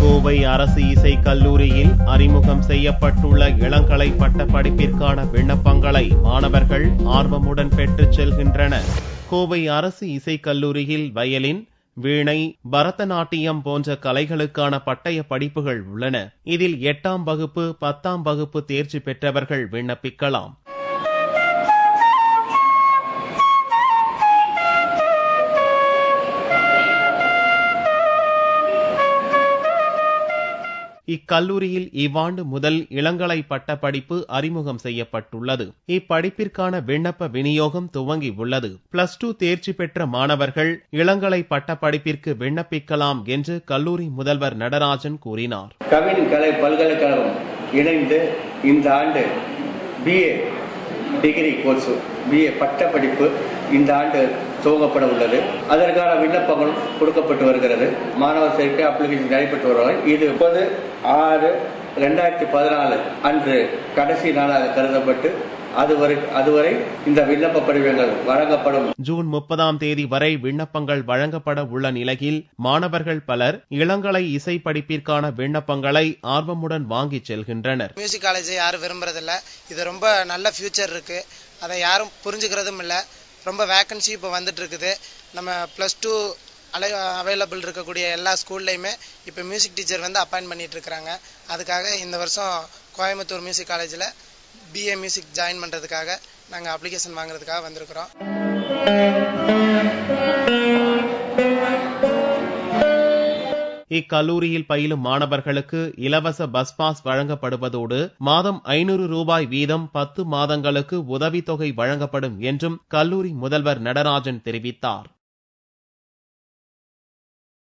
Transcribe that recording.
கோவை அரசு இசை கல்லூரியில் அறிமுகம் செய்யப்பட்டுள்ள இளங்கலை பட்ட படிப்பிற்கான விண்ணப்பங்களை மாணவர்கள் ஆர்வமுடன் பெற்றுச் செல்கின்றனர். கோவை அரசு இசை கல்லூரியில் வயலின், வீணை, பரதநாட்டியம் போன்ற கலைகளுக்கான பட்டய படிப்புகள் உள்ளன. இதில் 8ஆம் வகுப்பு, 10ஆம் வகுப்பு தேர்ச்சி பெற்றவர்கள் விண்ணப்பிக்கலாம். இக்கல்லூரியில் இவ்வாண்டு முதல் இளங்கலை பட்ட படிப்பு அறிமுகம் செய்யப்பட்டுள்ளது. இப்படிப்பிற்கான விண்ணப்ப விநியோகம் துவங்கி உள்ளது. +2 தேர்ச்சி பெற்ற மாணவர்கள் இளங்கலை பட்ட படிப்பிற்கு விண்ணப்பிக்கலாம் என்று கல்லூரி முதல்வர் நடராஜன் கூறினார். கவின் கலை பல்கலைக்கழகம் இணைந்து இந்த ஆண்டு BA டிகிரி கோர்ஸ், BA பட்ட படிப்பு இந்த ஆண்டு துவங்கப்பட உள்ளது. அதற்கான விண்ணப்பங்கள் கொடுக்கப்பட்டு வருகிறது. மாணவர் சேர்க்கை அப்ளிகேஷன் நடைபெற்று வருவார்கள். இது 30/6/2014 அன்று கடைசி நாளாக கருதப்பட்டு அதுவரை இந்த விண்ணப்ப படிவங்கள் வழங்கப்படும். ஜூன் 30ஆம் தேதி வரை விண்ணப்பங்கள் வழங்கப்பட உள்ள நிலையில் மாணவர்கள் பலர் இளங்கலை இசை படிப்பிற்கான விண்ணப்பங்களை ஆர்வமுடன் வாங்கிச் செல்கின்றனர். மியூசிக் காலேஜ் யாரும் விரும்புறதில்ல. இது ரொம்ப நல்ல ஃபியூச்சர் இருக்கு. அதை யாரும் புரிஞ்சுக்கிறதும் இல்லை. ரொம்ப வேக்கன்சி இப்போ வந்துட்டு இருக்குது. நம்ம +2 அவைலபிள் இருக்கக்கூடிய எல்லா ஸ்கூல்லையுமே இப்போ மியூசிக் டீச்சர் வந்து அப்பாயின்ட் பண்ணிட்டு இருக்கிறாங்க. அதுக்காக இந்த வருஷம் கோயம்புத்தூர் மியூசிக் காலேஜில் BA மியூசிக் ஜாயின் பண்ணுறதுக்காக நாங்கள் அப்ளிகேஷன் வாங்குறதுக்காக வந்திருக்கிறோம். இக்கல்லூரியில் பயிலும் மாணவர்களுக்கு இலவச பஸ் பாஸ் வழங்கப்படுவதோடு மாதம் 500 ரூபாய் வீதம் 10 மாதங்களுக்கு உதவித்தொகை வழங்கப்படும் என்றும் கல்லூரி முதல்வர் நடராஜன் தெரிவித்தார்.